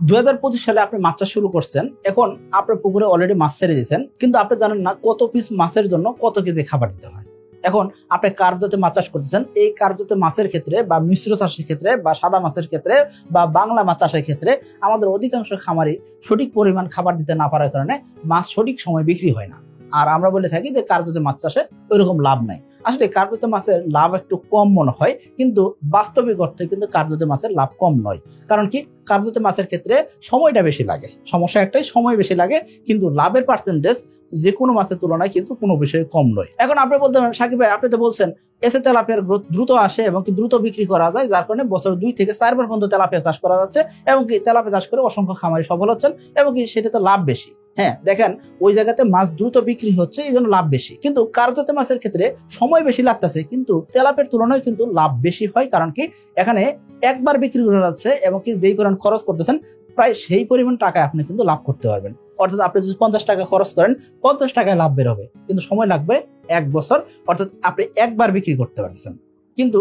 2025 সালে আপনি মাছ চাষ শুরু করছেন, এখন আপনার পুকুরে অলরেডি মাছ ছেড়ে দিয়েছেন, কিন্তু আপনি জানেন না কত পিস মাছের জন্য কত কেজি খাবার দিতে হয়। এখন আপনি কার্যতে মাছ চাষ করতেছেন, এই কার্যতে মাছের ক্ষেত্রে বা মিশ্র চাষের ক্ষেত্রে বা সাদা মাছের ক্ষেত্রে বা বাংলা মাছ চাষের ক্ষেত্রে আমাদের অধিকাংশ খামারি সঠিক পরিমাণ খাবার দিতে না পারার কারণে মাছ সঠিক সময় বিক্রি হয় না। আর আমরা বলে থাকি যে কার্যতে মাছ চাষে ওইরকম লাভ নাই। আসলে কার্যতে মাছের লাভ একটু কম মনে হয়, কিন্তু বাস্তবিক অর্থে কিন্তু কার্যতে মাছের লাভ কম নয়। কারণ কি, কার্যতে মাছের ক্ষেত্রে সময়টা বেশি লাগে, সমস্যা একটাই, সময় বেশি লাগে, কিন্তু লাভের পার্সেন্টেজ যে কোনো মাছের তুলনায় কিন্তু কোনো বিষয়ে কম নয়। এখন আপনি বলতে পারেন, সাকিব ভাই আপনি তো বলছেন এসে তেলাপিয়ার গ্রোথ দ্রুত আসে এবং কি দ্রুত বিক্রি করা যায়, যার কারণে বছর 2 থেকে 4 বার পর্যন্ত তেলাপিয়া চাষ করা যাচ্ছে এবং কি তেলাপিয়া চাষ করে অসংখ্য খামারি সফল হচ্ছেন এবং কি সেটা তো লাভ বেশি। হ্যাঁ, দেখেন ওই জায়গাতে মাছ দ্রুত বিক্রি হচ্ছে, এই জন্য লাভ বেশি। কিন্তু কার্যতে মাছের ক্ষেত্রে সময় বেশি লাগতেছে, কিন্তু তেলাপের তুলনায় কিন্তু লাভ বেশি হয়। কারণ কি, এখানে একবার বিক্রি করা যাচ্ছে এবং কি যেই পরিমাণ খরচ করতেছেন প্রায় সেই পরিমাণ টাকায় আপনি কিন্তু লাভ করতে পারবেন। অর্থাৎ আপনি যদি 50 টাকা খরচ করেন, 50 টাকায় লাভ বের হবে, কিন্তু সময় লাগবে 1 বছর। অর্থাৎ আপনি একবার বিক্রি করতে পারতেছেন, কিন্তু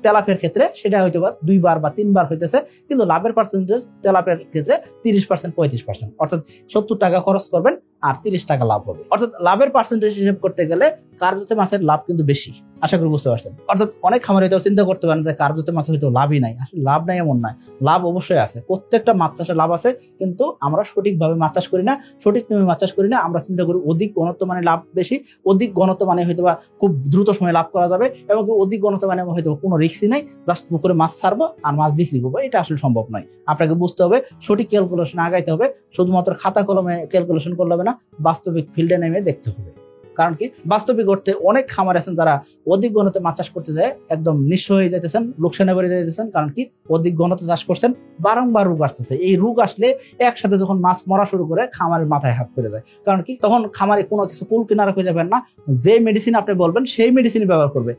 তেলাপের ক্ষেত্রে সেটা হয়তো বা 2 বার বা 3 বার হইতেছে, কিন্তু লাভের পার্সেন্টেজ তেলাপের ক্ষেত্রে 30% 35%। অর্থাৎ 70 টাকা খরচ করবেন আর 30 টাকা লাভ হবে। অর্থাৎ লাভের পার্সেন্টেজ হিসেব করতে গেলে কার্যতে মাছের লাভ কিন্তু বেশি। আশা করি বুঝতে পারছেন। অর্থাৎ অনেক খামারি হয়তো চিন্তা করতে পারেন যে কার্যতে মাছে হয়তো লাভই নাই। আসলে লাভ নাই এমন নয়, লাভ অবশ্যই আছে। প্রত্যেকটা মাছ চাষে লাভ আছে, কিন্তু আমরা সঠিকভাবে মাছ চাষ করি না, সঠিক নিয়মে মাছ চাষ করি না। আমরা চিন্তা করি অধিক ঘনত্ব মানে লাভ বেশি, অধিক ঘনত্ব মানে হয়তো বা খুব দ্রুত সময়ে লাভ করা যাবে, এবং অধিক ঘনত্ব মানে হয়তো কোনো রিস্কই নাই, জাস্ট পুকুরে মাছ ছাড়বো আর মাছ বিক্রি করবো। এটা আসলে সম্ভব নয়। আপনাকে বুঝতে হবে, সঠিক ক্যালকুলেশন আগাইতে হবে। শুধুমাত্র খাতা কলমে ক্যালকুলেশন করলে হবে না, বাস্তবিক ফিল্ডে নেমে দেখতে হবে। কারণ কি, বাস্তবিক অর্থে অনেক খামার আছেন যারা অধিক ঘনত্বে মাছ চাষ করতে যায় একদম নিঃস্ব হয়ে যেতেছেন, লোকসানে বেড়ে যেতেছেন। কারণ কি, অধিক ঘনত্বে চাষ করছেন, বারংবার রোগ আসতেছে। এই রোগ আসলে একসাথে যখন মাছ মরা শুরু করে, খামারের মাথায় হাত পড়ে যায়। কারণ কি, তখন খামারে কোনো কিছু কুল কিনারা হয়ে যাবেন না, যে মেডিসিন আপনি বলবেন সেই মেডিসিন ব্যবহার করবে।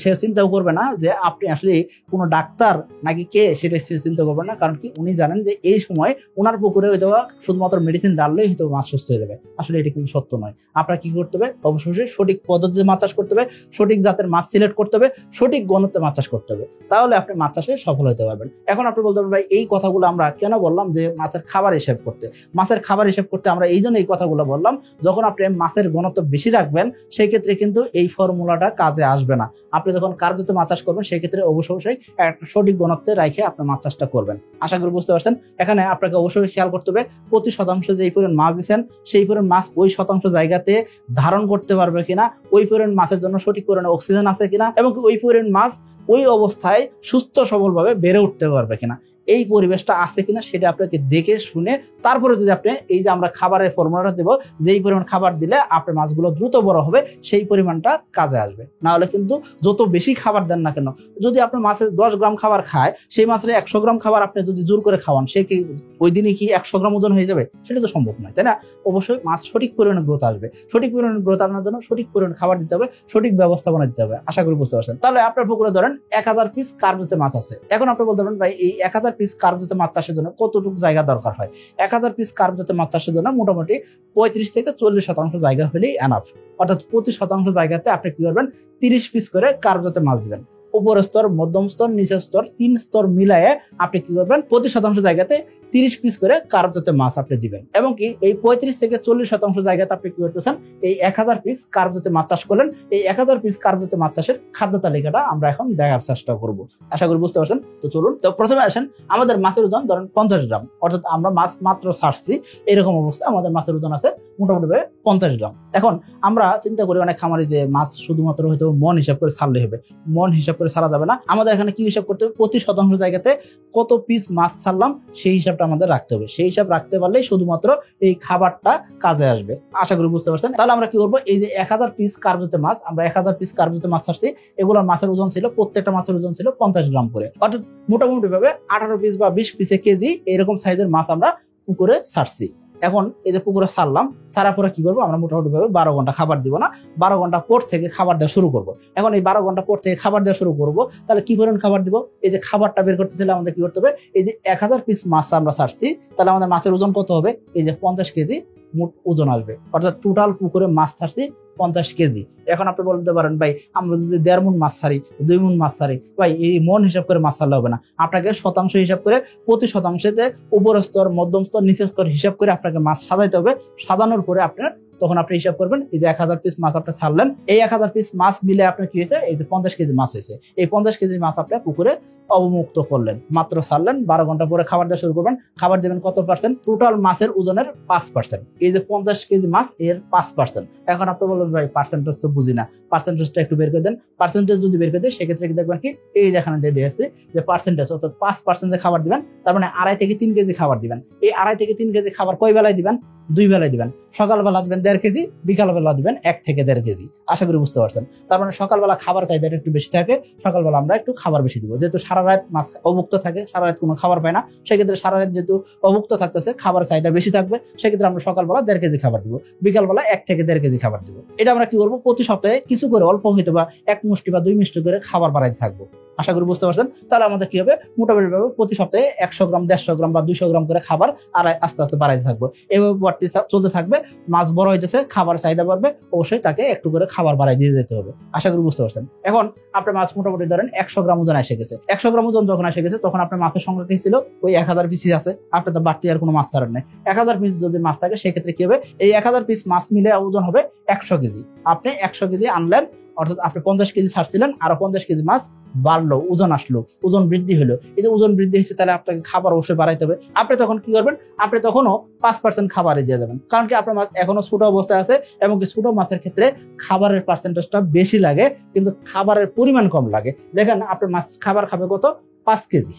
সে চিন্তাও করবে না যে আপনি আসলে কোনো ডাক্তার নাকি কে, সেটা চিন্তা করবেন না। কারণ কি, উনি জানেন যে এই সময় ওনার পুকুরে হয়তো শুধুমাত্র মেডিসিন ডাললেই হয়তো মাছ সুস্থ হয়ে যাবে। আসলে এটা কিন্তু সত্য নয়। আপনার কি করতে হবে, অবশ্যই সঠিক পদ্ধতিতে মাছ চাষ করতে হবে, সঠিক জাতের মাছ সিলেক্ট করতে হবে, সঠিক ঘনত্বে মাছ চাষ করতে হবে, তাহলে আপনি মাছ চাষে সফল হতে পারবেন। এখন আপনি বলতে পারবেন, ভাই এই কথাগুলো আমরা কেন বললাম যে মাছের খাবার হিসেব করতে? মাছের খাবার হিসেব করতে আমরা এই জন্য এই কথাগুলো বললাম, যখন আপনি মাছের ঘনত্ব বেশি রাখবেন সেই ক্ষেত্রে কিন্তু এই ফর্মুলাটা কাজে আসবে না। আপনি যখন কার্যত মাছ চাষ করবেন সেই ক্ষেত্রে অবশ্যই একটা সঠিক ঘনত্বে রেখে আপনি মাছ চাষটা করবেন। আশা করি বুঝতে পারছেন। এখানে আপনাকে অবশ্যই খেয়াল করতে হবে, প্রতি শতাংশ যেই পরিমাণ মাছ দিচ্ছেন সেই পরিমাণ মাছ ওই শতাংশ জায়গাতে ধারণ করতে পারবে কিনা, ওই পরিমাণ মাছের জন্য সঠিক পরিমাণে অক্সিজেন আছে কিনা, এবং ওই পরিমাণ মাছ ওই অবস্থায় সুস্থ সবলভাবে বেড়ে উঠতে পারবে কিনা, এই পরিবেশটা আছে কিনা সেটা আপনাকে দেখে শুনে তারপরে যদি আপনি এই যে আমরা খাবারের ফর্মুলাটা দেবো, যেই পরিমাণ খাবার দিলে আপনার মাছগুলো দ্রুত বড় হবে সেই পরিমাণটা কাজে আসবে। না হলে কিন্তু যত বেশি খাবার দেন না কেন, যদি আপনার মাছের 10 গ্রাম খাবার খায়, সেই মাছের 100 গ্রাম খাবার আপনি যদি জোর করে খাওয়ান, সে কি ওই দিনে কি 100 গ্রাম ওজন হয়ে যাবে? সেটা তো সম্ভব নয়, তাই না? অবশ্যই মাছ সঠিক পরিমাণে গ্রোথ আসবে। সঠিক পরিমাণে গ্রোথ আনার জন্য সঠিক পরিমাণে খাবার দিতে হবে, সঠিক ব্যবস্থাপনা দিতে হবে। আশা করি বুঝতে পারছেন। তাহলে আপনার পুকুরে ধরেন 1000 পিস কার্যতে মাছ আছে। এখন আপনি বলতে পারেন, ভাই এই 1000 পিস কার্যতে মাছ চাষের জন্য কতটুকু জায়গা দরকার হয়? 1000 পিস কার্যতে মাছ চাষের জন্য মোটামুটি 35 থেকে 40% জায়গা হলেই এনাফ। অর্থাৎ প্রতি শতাংশ জায়গাতে আপনি কি করবেন, 30 পিস করে কার্যতে মাছ দিবেন। উপর স্তর, মধ্যম স্তর, নিচের স্তর, 3 স্তর মিলায়ে আপনি কি করবেন, প্রতি শতাংশ জায়গাতে 30 পিস করে কার্যতে মাছ আপনি দিবেন। এবং কি এই 35 থেকে 40% জায়গাতে আপনি কি করতেছেন, এই 1000 পিস কার্যতে মাছ চাষ করলেন। এই 1000 পিস কার্যতে মাছ চাষের খাদ্য তালিকাটা আমরা এখন দেখার চেষ্টা করব। আশা করি বুঝতে পারছেন। তো চলুন, তো প্রথমে আসেন, আমাদের মাছের ওজন ধরেন 50 গ্রাম, অর্থাৎ আমরা মাছ মাত্র ছাড়ছি, এরকম অবস্থা আমাদের মাছের ওজন আছে মোটামুটি 50 গ্রাম। এখন আমরা চিন্তা করি অনেক খামারি যে মাছ শুধুমাত্র হয়তো মন হিসাব করে ছাড়লে হবে। মন হিসাব করে ছাড়া যাবে না, আমাদের এখানে কি হিসাব করতে হবে, প্রতি শতাংশ জায়গাতে কত পিস মাছ ছাড়লাম সেই হিসাবটা আমাদের রাখতে হবে। সেই হিসাব রাখতে পারলেই শুধুমাত্র এই খাবারটা কাজে আসবে। আশা করি বুঝতে পারছেন। তাহলে আমরা কি করবো, এই যে 1000 পিস কার্যতে মাছ, আমরা 1000 পিস কার্যতে মাছ ছাড়ছি, এগুলোর মাছের ওজন ছিল, প্রত্যেকটা মাছের ওজন ছিল 50 গ্রাম করে। অর্থাৎ মোটামুটি ভাবে 18 পিস বা 20 পিসে কেজি এরকম সাইজের মাছ আমরা পুকুরে ছাড়ছি। এখন এই যে পুকুরে ছাড়লাম, ছাড়ার পরে কি করবো, আমরা মোটামুটি ভাবে 12 ঘন্টা খাবার দিব না, 12 ঘন্টা পর থেকে খাবার দেওয়া শুরু করবো। এখন এই 12 ঘন্টা পর থেকে খাবার দেওয়া শুরু করবো, তাহলে কি পরিমাণ খাবার দিব, এই যে খাবারটা বের করতে চাইলে আমাদের কি করতে হবে, এই যে 1000 পিস মাছ আমরা ছাড়ছি, তাহলে আমাদের মাছের ওজন কত হবে, এই যে 50 কেজি মোট ওজন আসবে। অর্থাৎ টোটাল পুকুরে মাছ ছাড়ছি 50 কেজি। এখন আপনি বলতে পারেন ভাই আমরা যদি 1.5 মণ মাছ ছাড়ি, 2 মণ মাছ ছাড়ি, ভাই এই মন হিসাব করে মাছ ছাড়লে হবে না। আপনাকে শতাংশ হিসাব করে প্রতি শতাংশতে উপর স্তর, মধ্যম স্তর, নিচের স্তর হিসাব করে আপনাকে মাছ সাজাইতে হবে। সাজানোর পরে আপনার তখন আপনি হিসাব করবেন এই যে 1000 পিস মাছ আপনি ছাড়লেন, এই 1000 পিস মাছ মিলে আপনার কি হয়েছে, এই যে 50 কেজি মাছ হয়েছে। এই 50 কেজি মাছ আপনি পুকুরে অবমুক্ত করলেন, মাত্র ছাড়লেন। 12 ঘন্টা পরে খাবার দেওয়া শুরু করবেন। খাবার দেবেন কত পার্সেন্ট? টোটাল মাছের ওজনের 5%। এই যে 50 কেজি মাছ এর 5%। এখন আপনি বলবেন ভাই পার্সেন্টেজ তো বুঝি না, পার্সেন্টেজটা একটু বের করে দেন। পার্সেন্টেজ যদি বের করে দেন সেক্ষেত্রে কি দেখবেন কি এই যে এখানে দিয়ে দিয়েছে যে পার্সেন্টেজ, অর্থাৎ 5% খাবার দিবেন, তার মানে 2.5 থেকে 3 কেজি খাবার দিবেন। এই 2.5 থেকে 3 কেজি খাবার কয় বেলায় দিবেন? 2 বেলায় দিবেন। সকালবেলা দিবেন 1.5 কেজি, বিকালবেলা দিবেন 1 থেকে 1.5 কেজি। আশা করি বুঝতে পারছেন। তার মানে সকালবেলা খাবার চাহিদাটা একটু বেশি থাকে, সকালবেলা আমরা একটু খাবার বেশি দিব। যেহেতু সারা রাত মাছ অভুক্ত থাকে, সারা রাত কোনো খাবার পায় না, সেক্ষেত্রে সারা রাত যেহেতু অভুক্ত থাকতেছে খাবার চাহিদা বেশি থাকবে, সেক্ষেত্রে আমরা সকালবেলা 1.5 কেজি খাবার দিব, বিকালবেলা 1 থেকে 1.5 কেজি খাবার দিব। এটা আমরা কি করবো, প্রতি সপ্তাহে কিছু করে অল্প হয়তো বা 1 মুষ্টি বা 2 মুষ্টি করে খাবার বাড়াইতে থাকবো। আশা করি বুঝতে পারছেন। তাহলে আমাদের কি হবে, মোটামুটি ভাবে প্রতি সপ্তাহে 100 গ্রাম, 150 গ্রাম বা 200 গ্রাম করে খাবার আর আস্তে আস্তে বাড়াইতে থাকবো। এইভাবে বাড়তে চলতে থাকবে। মাছ বড় হইতেছে, খাবার চাহিদা বাড়বে, অবশ্যই তাকে একটু করে খাবার বাড়াই দিয়ে যেতে হবে। আশা করি বুঝতে পারছেন। এখন আপনার মাছ মোটামুটি ধরেন 100 গ্রাম ওজন এসে গেছে। 100 গ্রাম ওজন যখন এসে গেছে তখন আপনার মাছের সংখ্যা কি ছিল, ওই 1000 পিস আছে। আপনার তো বাড়তি আর কোনো মাছ ছাড়েন নাই। 1000 পিস যদি মাছ থাকে সেক্ষেত্রে কি হবে, এই 1000 পিস মাছ মিলে ওজন হবে 100 কেজি। আপনি 100 কেজি আনলেন, অর্থাৎ আপনি 50 কেজি ছাড়ছিলেন, আরো 50 কেজি মাছ বাড়লো, ওজন আসলো, ওজন বৃদ্ধি হলো। এই যে ওজন বৃদ্ধি হয়েছে, তাহলে আপনাকে খাবার অবশ্যই বাড়াইতে হবে। আপনি তখন কি করবেন, আপনি তখনও 5% খাবারে দিয়ে যাবেন। কারণ কি আপনার মাছ এখনো ছোট অবস্থায় আছে, এবং কি ছোট মাছের ক্ষেত্রে খাবারের পার্সেন্টেজটা বেশি লাগে, কিন্তু খাবারের পরিমাণ কম লাগে। দেখেন আপনার মাছ খাবার খাবে কত, 5 কেজি।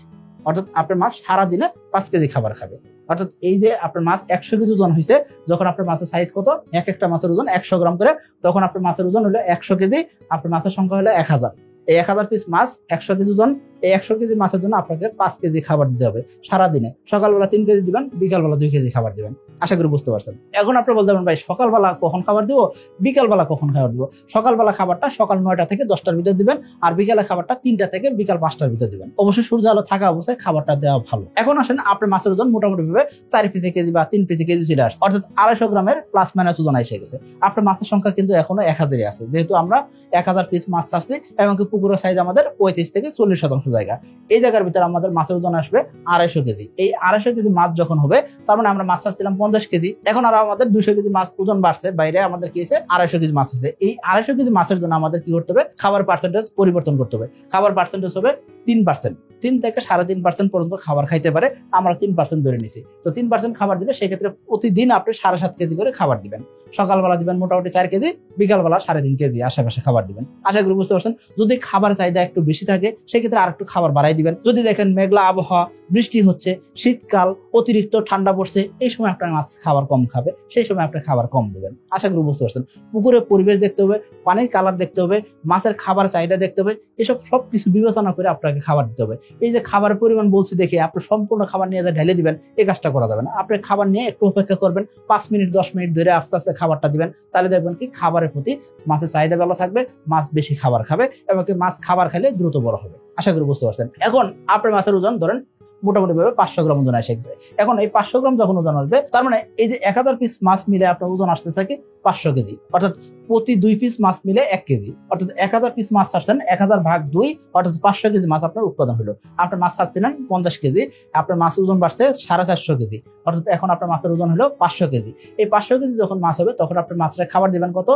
অর্থাৎ আপনার মাছ সারাদিনে 5 কেজি খাবার খাবে। অর্থাৎ এই যে আপনার মাছ 100 কেজি ওজন হয়েছে, যখন আপনার মাছের সাইজ কত, একটা মাছের ওজন 100 গ্রাম করে, তখন আপনার মাছের ওজন হলো 100 কেজি, আপনার মাছের সংখ্যা হলো 1000। এই 1000 পিস মাছ 100 কেজি ওজন, এই 100 কেজি মাছের জন্য আপনাকে 5 কেজি খাবার দিতে হবে সারাদিনে। সকালবেলা 3 কেজি দিবেন, বিকালবেলা 2 কেজি খাবার দিবেন। আশা করি বুঝতে পারছেন। এখন আপনি বলতে পারেন ভাই সকালবেলা কখন খাবার দিব, বিকালবেলা কখন খাবার দিব? সকালবেলা খাবারটা সকাল 9টা থেকে 10টার ভিতর দিবেন, আর বিকালে খাবারটা 3টা থেকে বিকাল 5টার ভিতর দিবেন। অবশ্যই সূর্য আলো থাকা অবস্থায় খাবারটা দেওয়া ভালো। এখন আসেন আপনার মাছের ওজন মোটামুটি ভাবে 4 কেজি বা 3 কেজি চলে আসছে, অর্থাৎ 250 গ্রামের প্লাস মাইনাস ওজন এসে গেছে। আপনার মাছের সংখ্যা কিন্তু এখনো 1000-ই আছে, যেহেতু আমরা 1000 পিস মাছ ছাড়ছি, এবং পুকুরের সাইজ আমাদের 35 থেকে 40% জায়গা। এই জায়গার ভিতরে আমাদের মাছের ওজন আসবে 250 কেজি। এই 250 কেজি মাছ যখন হবে, তার মানে আমরা মাছ ছাড়ছিলাম 50 কেজি, এখন আর আমাদের 200 কেজি মাছ ওজন বাড়ছে, বাইরে আমাদের কি হয়েছে, 250 কেজি মাছ হয়েছে। এই 250 কেজি মাছের জন্য আমাদের কি করতে হবে, খাবার পার্সেন্টেজ পরিবর্তন করতে হবে। খাবার পার্সেন্টেজ হবে 3%। 3 থেকে 3.5% পর্যন্ত খাবার খাইতে পারে, আমরা 3% ধরে নিছি। তো 3% খাবার দিলে সেক্ষেত্রে প্রতিদিন আপনি 7.5 কেজি করে খাবার দিবেন। সকালবেলা দিবেন মোটামুটি 4 কেজি, বিকালবেলা 3.5 কেজি আশেপাশে খাবার দিবেন। আশা করি বুঝতে পারছেন। যদি খাবার চাহিদা একটু বেশি থাকে সেক্ষেত্রে আর একটু খাবার বাড়াই দিবেন। যদি দেখেন মেঘলা আবহাওয়া, বৃষ্টি হচ্ছে, শীতকাল, অতিরিক্ত ঠান্ডা পড়ছে, এই সময় আপনার মাছ খাবার কম খাবে, সেই সময় আপনি খাবার কম দিবেন। আশা করি বুঝতে পারছেন। পুকুরের পরিবেশ দেখতে হবে, পানির কালার দেখতে হবে, মাছের খাবার চাহিদা দেখতে হবে, এসব সবকিছু বিবেচনা করে আপনাকে খাবার দিতে হবে। এই যে খাবারের পরিমাণ বলছি দেখে আপনি সম্পূর্ণ খাবার নিয়ে যা ঢেলে দিবেন, এই কাজটা করা যাবে না। আপনি খাবার নিয়ে একটু অপেক্ষা করবেন, 5 মিনিট 10 মিনিট ধরে আস্তে আস্তে খাবারটা দিবেন। তাহলে দেখবেন কি খাবারের প্রতি মাছের চাহিদা ভালো থাকবে, মাছ বেশি খাবার খাবে, এবং কি মাছ খাবার খেলে দ্রুত বড় হবে। আশা করি বুঝতে পারছেন। এখন আপনার মাছের ওজন ধরেন মোটামুটি ভাবে 500 গ্রাম ওজন এসে গেছে। এখন এই 500 গ্রাম যখন ওজন আসবে, তার মানে এই যে 1000 পিস মাছ মিলে আপনার ওজন আসতে থাকে 500 কেজি, অর্থাৎ প্রতি 2 পিস মাছ মিলে 1 কেজি, অর্থাৎ 1000 পিস মাছ ছাড়ছেন, 1000 ভাগ 2, অর্থাৎ 500 কেজি মাছ আপনার উৎপাদন হলো। আপনার মাছ ছাড়ছিলেন 50 কেজি, আপনার মাছের ওজন বাড়ছে 450 কেজি, অর্থাৎ এখন আপনার মাছের ওজন হলো 500 কেজি। এই 500 কেজি যখন মাছ হবে, তখন আপনার মাছের খাবার দিবেন কত,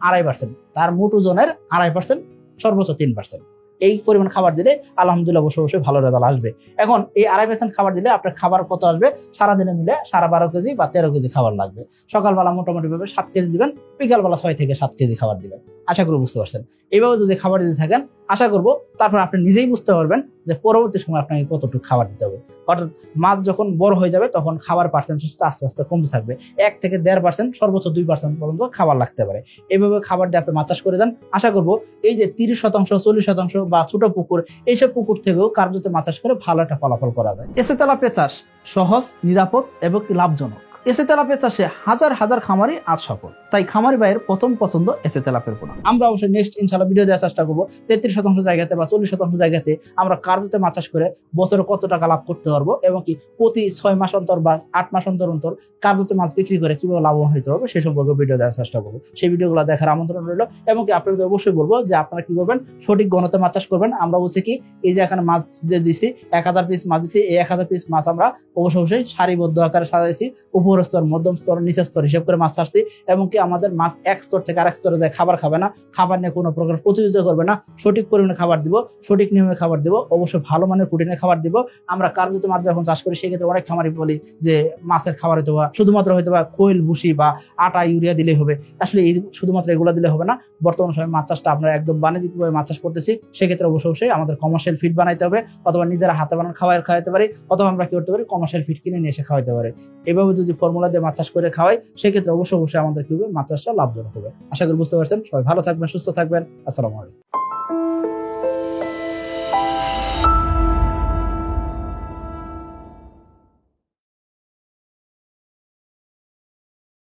2.5%। তার মোট ওজনের 2.5%, সর্বোচ্চ 3%। এই পরিমাণ খাবার দিলে আলহামদুলিল্লাহ অবশ্যই ভালো রেজাল্ট আসবে। এখন এই 2.5% খাবার দিলে আপনার খাবার কত আসবে, সারাদিনে মিলে 12.5 কেজি বা 13 কেজি খাবার লাগবে। সকালবেলা মোটামুটি ভাবে 7 কেজি দিবেন, বিকালবেলা 6 থেকে 7 কেজি খাবার দিবেন। আশা করি বুঝতে পারছেন। এইভাবে যদি খাবার দিতে থাকেন, আশা করব তারপর আপনি নিজেই বুঝতে পারবেন যে পরবর্তী সময় আপনাকে কতটুকু খাবার দিতে হবে। অর্থাৎ মাছ যখন বড় হয়ে যাবে, তখন খাবার পার্সেন্টেজটা আস্তে আস্তে কমতে থাকবে। 1 থেকে 1.5%, সর্বোচ্চ 2% পর্যন্ত খাবার লাগতে পারে। এইভাবে খাবার দিয়ে আপনি মাছ চাষ করে যান। আশা করব এই যে 30%, 40% বা ছোট পুকুর, এইসব পুকুর থেকেও কার্যত মাছ চাষ করে ভালো একটা ফলাফল করা যায়। এসে তেলাপিয়া চাষ সহজ, নিরাপদ এবং লাভজনক। এসে তেলাপিয়া চাষে হাজার হাজার খামারি আজ সফল। তাই তাই খামারি ভাইয়ের প্রথম পছন্দ এসে তেলাপের পোনা। আমরা অবশ্যই নেক্সট ইনশাআল্লাহ ভিডিও দেওয়ার চেষ্টা করবো 33% জায়গাতে বা 40% জায়গাতে আমরা কার্যতে মাছ চাষ করে বছরে কত টাকা লাভ করতে পারবো এবং কি প্রতি 6 মাস অন্তর বা 8 মাস অন্তর অন্তর কার্যতে মাছ বিক্রি করে কিভাবে লাভবান হতে হবে সেই সম্পর্কে ভিডিও দেওয়ার চেষ্টা করবো। সেই ভিডিওগুলো দেখার আমন্ত্রণ রইল এবং কি আপনাদের অবশ্যই বলবো যে আপনারা কি করবেন, সঠিক গণতে মাছ চাষ করবেন। আমরা বলছি কি এই যে এখানে মাছ দিয়ে দিছি 1000 পিস মাছ দিছি, এই 1000 পিস মাছ আমরা অবশ্যই সারিবদ্ধ আকারে সাজাইছি, উপর স্তর, মধ্যম স্তর, নিচের স্তর হিসেব করে মাছ ছাড়ছি এবং কি আমাদের মাছ এক স্তর থেকে আরেক স্তরে যায় খাবার খাবে না, খাবার নিয়ে কোনো প্রকার প্রতিযোগিতা করবে না, সঠিক পরিমাণে খাবার দিব, সঠিক নিয়মে খাবার দিব, অবশ্যই ভালো মানের প্রোটিনের খাবার দিব। আমরা কার্যত মাছ যখন চাষ করি সেক্ষেত্রে অনেক খামারি বলি যে মাছের খাবার হয়তো বা শুধুমাত্র হয়তো বা খৈল, ভুসি বা আটা, ইউরিয়া দিলেই হবে। আসলে এই শুধুমাত্র এগুলো দিলে হবে না। বর্তমান সময়ে মাছ চাষটা আমরা একদম বাণিজ্যিকভাবে মাছ চাষ করতেছি, সেক্ষেত্রে অবশ্যই আমাদের কমার্শিয়াল ফিড বানাইতে হবে, অথবা নিজেরা হাতে বানানো খাবার খাওয়াতে পারি, অথবা আমরা কি করতে পারি কমার্শিয়াল ফিড কিনে নিয়ে এসে খাওয়াতে পারি। এভাবে যদি ফর্মুলা দিয়ে মাছ চাষ করে খাওয়াই সেক্ষেত্রে অবশ্যই আমাদের কি হবে, মাছ চাষটা লাভজনক হবে। আশা করি বুঝতে পারছেন। সবাই ভালো থাকবেন, সুস্থ থাকবেন। আসসালামু আলাইকুম।